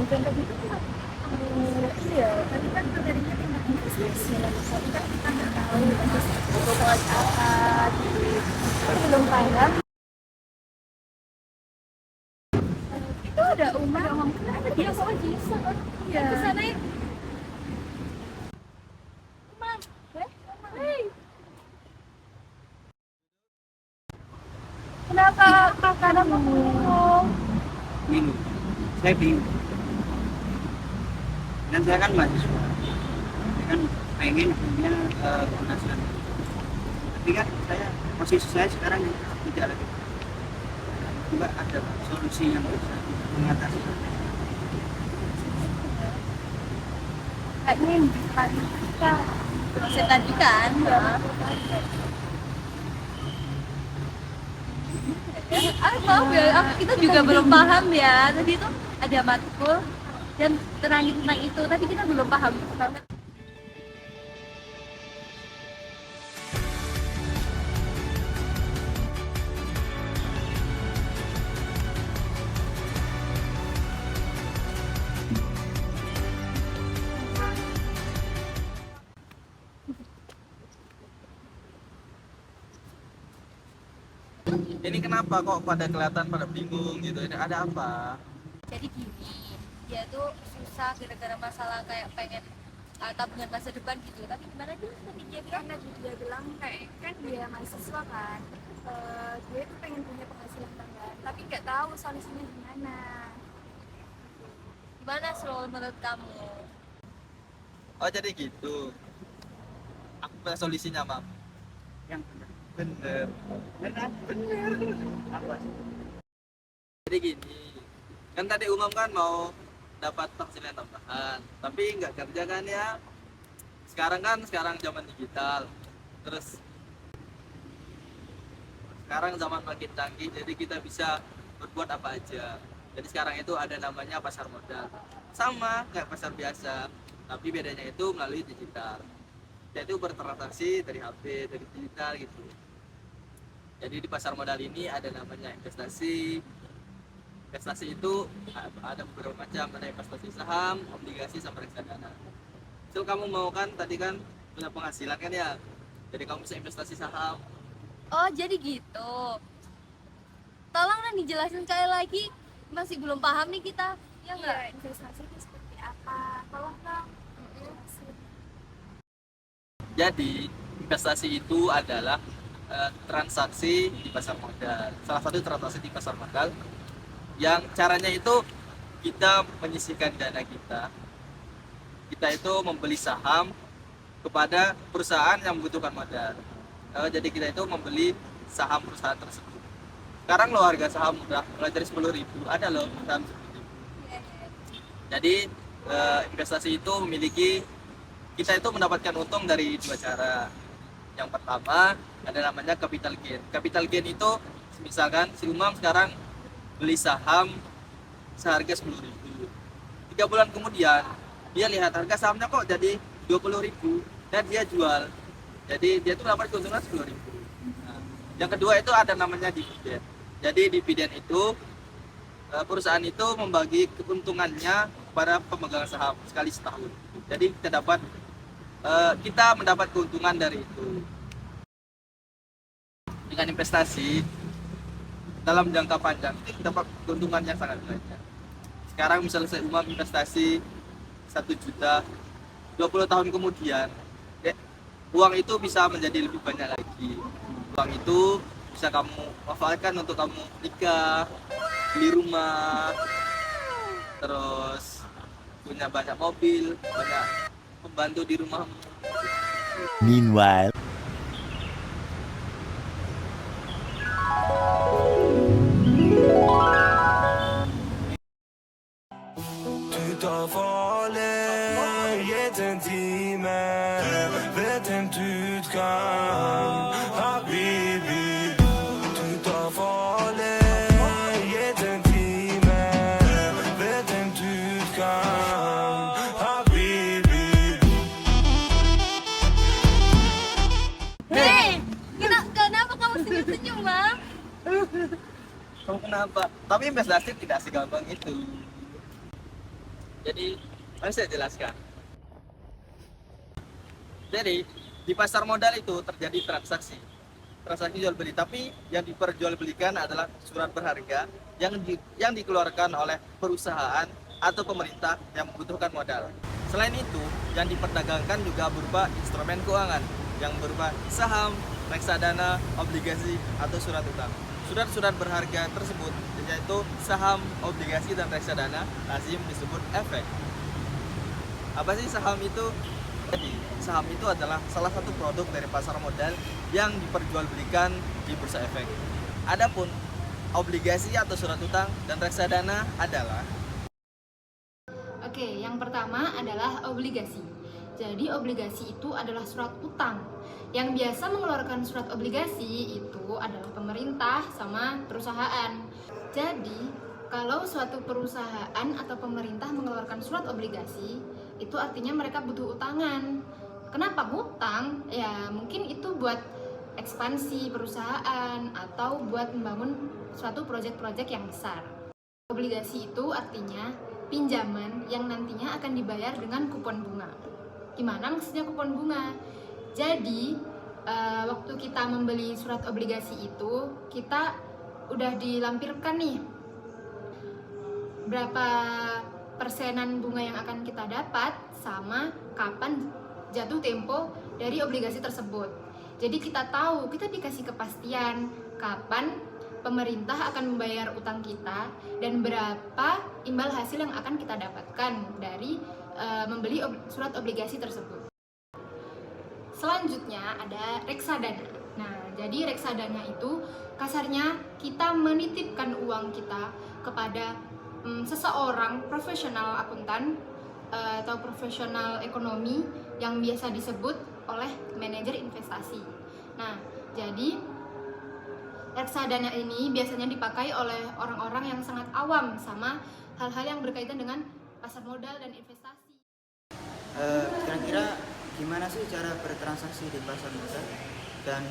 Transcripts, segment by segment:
dompet itu kan iya, tapi kan materinya tentang investasi. Tapi kan kita nggak tahu investasi itu buat apa gitu. Aku belum paham. Itu ada Umar, ada dia sama Jisa. Iya. Ke sana ya. Umar, hei. Kenapa kakak bingung? Bingung, saya bingung. Dan saya kan mahasiswa, saya kan pengen punya penghasilan. Tapi kan posisi saya sekarang tidak lagi. Juga ada solusi yang bisa mengatasi. Kayaknya yang tadi kita Proses tadi kan, maaf ya, kita juga belum paham ya. Tadi itu ada matkul dan terangin tentang itu, tapi kita belum paham banget. Ini kenapa kok pada kelihatan pada bingung gitu? Ini ada apa? Jadi gini, dia tuh susah gara-gara masalah kayak pengen tabungan masa depan gitu. Tapi gimana sih tadi dia bilang? karena dia bilang kayak kan dia mahasiswa kan, dia tuh pengen punya penghasilan tambahan tapi nggak tahu solusinya gimana. Gimana Srol menurut kamu? Oh jadi gitu. Aku punya solusinya, Mam. Yang bener. Bener. Apa? Jadi gini, kan tadi umum kan mau dapat penghasilan tambahan, tapi nggak kerja kan ya. Sekarang zaman digital, terus sekarang zaman makin canggih, jadi kita bisa berbuat apa aja. Jadi sekarang itu ada namanya pasar modal, sama kayak pasar biasa, tapi bedanya itu melalui digital. Jadi bertransaksi dari HP, dari digital gitu. Jadi di pasar modal ini ada namanya investasi. Investasi itu ada beberapa macam, ada investasi saham, obligasi, sama reksadana. So kamu mau kan tadi kan punya penghasilan kan ya, jadi kamu bisa investasi saham. Oh jadi gitu. Tolong dong dijelasin sekali lagi, masih belum paham nih kita. Ya enggak? Iya, investasi itu seperti apa, tolong dong jelasin. Jadi investasi itu adalah transaksi di pasar modal. Salah satu transaksi di pasar modal yang caranya itu kita menyisihkan dana kita. Kita itu membeli saham kepada perusahaan yang membutuhkan modal. Jadi kita itu membeli saham perusahaan tersebut. Sekarang loh harga saham udah mulai dari 10.000, ada loh saham 10.000. Jadi investasi itu memiliki, kita itu mendapatkan untung dari dua cara. Yang pertama ada namanya capital gain. Capital gain itu misalkan si Umam sekarang beli saham seharga 10.000. 3 bulan kemudian dia lihat harga sahamnya kok jadi 20.000 dan dia jual. Jadi dia tuh dapat keuntungan 10.000. Nah, yang kedua itu ada namanya dividen. Jadi dividen itu perusahaan itu membagi keuntungannya kepada pemegang saham sekali setahun. Jadi kita mendapat keuntungan dari itu. Dengan investasi dalam jangka panjang itu dapat keuntungan yang sangat banyak. Sekarang misalnya saya umum investasi 1 juta, 20 tahun kemudian uang itu bisa menjadi lebih banyak lagi. Uang itu bisa kamu manfaatkan untuk kamu nikah, beli rumah, terus punya banyak mobil, banyak pembantu di rumahmu. Meanwhile, Du tar farlig, gitt en time, vet en utgang, habibi. Du tar farlig, gitt en time, vet en utgang, habibi. Hei, kenapa kamu senyum-senyum, Mam? Kamu kenapa? Tapi investasi tidak segampang itu. Jadi, mari saya jelaskan. Jadi, di pasar modal itu terjadi transaksi jual beli, tapi yang diperjualbelikan adalah surat berharga yang dikeluarkan oleh perusahaan atau pemerintah yang membutuhkan modal. Selain itu, yang diperdagangkan juga berupa instrumen keuangan yang berupa saham, reksadana, obligasi, atau surat utang. Surat-surat berharga tersebut, yaitu saham, obligasi, dan reksadana, lazim disebut efek. Apa sih saham itu? Jadi, saham itu adalah salah satu produk dari pasar modal yang diperjualbelikan di bursa efek. Adapun obligasi atau surat utang dan reksadana adalah Oke, yang pertama adalah obligasi. Jadi obligasi itu adalah surat utang. Yang biasa mengeluarkan surat obligasi itu adalah pemerintah sama perusahaan. Jadi, kalau suatu perusahaan atau pemerintah mengeluarkan surat obligasi, itu artinya mereka butuh utangan. Kenapa hutang? Ya, mungkin itu buat ekspansi perusahaan atau buat membangun suatu proyek-proyek yang besar. Obligasi itu artinya pinjaman yang nantinya akan dibayar dengan kupon bunga. Gimana maksudnya kupon bunga? Jadi, waktu kita membeli surat obligasi itu, kita udah dilampirkan nih berapa persenan bunga yang akan kita dapat sama kapan jatuh tempo dari obligasi tersebut. Jadi kita tahu, kita dikasih kepastian kapan pemerintah akan membayar utang kita dan berapa imbal hasil yang akan kita dapatkan dari membeli surat obligasi tersebut. Selanjutnya ada reksadana. Nah, jadi reksadana itu kasarnya kita menitipkan uang kita kepada seseorang profesional akuntan atau profesional ekonomi yang biasa disebut oleh manajer investasi. Nah, jadi reksadana ini biasanya dipakai oleh orang-orang yang sangat awam sama hal-hal yang berkaitan dengan pasar modal dan investasi. Kira-kira gimana sih cara bertransaksi di pasar modal dan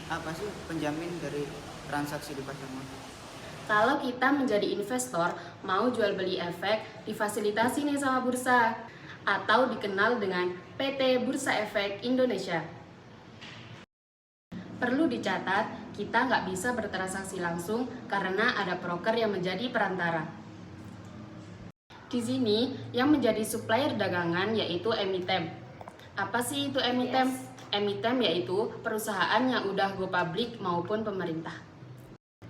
apa sih penjamin dari transaksi di pasar modal? Kalau kita menjadi investor mau jual beli efek difasilitasi nih sama bursa atau dikenal dengan PT Bursa Efek Indonesia. Perlu dicatat, kita nggak bisa bertransaksi langsung karena ada broker yang menjadi perantara. Di sini yang menjadi supplier dagangan yaitu emiten. Apa sih itu emiten? Emiten yaitu perusahaan yang udah go public maupun pemerintah.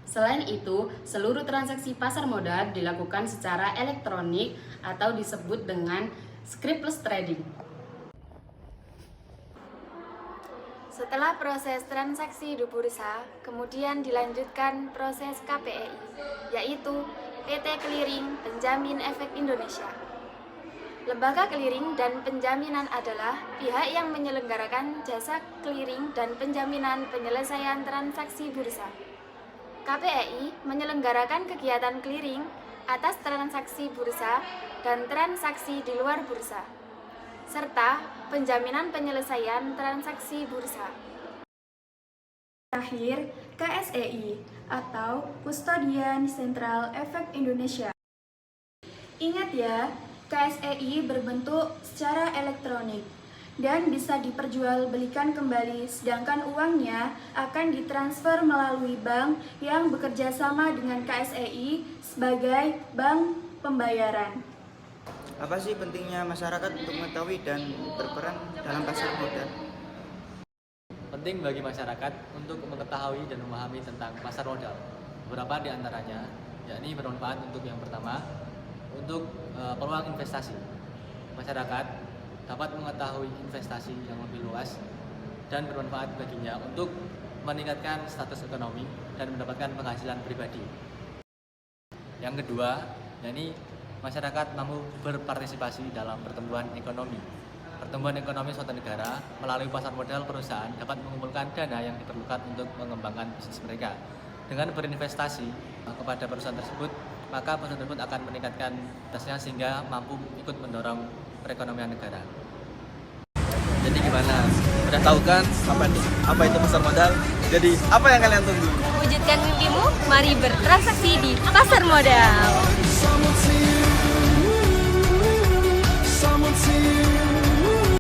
Selain itu, seluruh transaksi pasar modal dilakukan secara elektronik atau disebut dengan scriptless trading. Setelah proses transaksi di bursa, kemudian dilanjutkan proses KPEI, yaitu PT Clearing Penjamin Efek Indonesia. Lembaga clearing dan penjaminan adalah pihak yang menyelenggarakan jasa clearing dan penjaminan penyelesaian transaksi bursa. KPEI menyelenggarakan kegiatan clearing atas transaksi bursa dan transaksi di luar bursa, serta penjaminan penyelesaian transaksi bursa. Terakhir, KSEI atau Kustodian Sentral Efek Indonesia. Ingat ya, KSEI berbentuk secara elektronik dan bisa diperjualbelikan kembali, sedangkan uangnya akan ditransfer melalui bank yang bekerja sama dengan KSEI sebagai bank pembayaran. Apa sih pentingnya masyarakat untuk mengetahui dan berperan dalam pasar modal? Penting bagi masyarakat untuk mengetahui dan memahami tentang pasar modal. Beberapa di antaranya, yakni bermanfaat untuk yang pertama, untuk peluang investasi. Masyarakat dapat mengetahui investasi yang lebih luas dan bermanfaat baginya untuk meningkatkan status ekonomi dan mendapatkan penghasilan pribadi. Yang kedua, yakni masyarakat mampu berpartisipasi dalam pertumbuhan ekonomi. Pertumbuhan ekonomi suatu negara melalui pasar modal perusahaan dapat mengumpulkan dana yang diperlukan untuk mengembangkan bisnis mereka. Dengan berinvestasi kepada perusahaan tersebut, maka perusahaan tersebut akan meningkatkan kualitasnya sehingga mampu ikut mendorong perekonomian negara. Jadi gimana? Udah tahu kan apa itu pasar modal? Jadi apa yang kalian tunggu? Wujudkan mimpimu, mari bertransaksi di pasar modal. 次。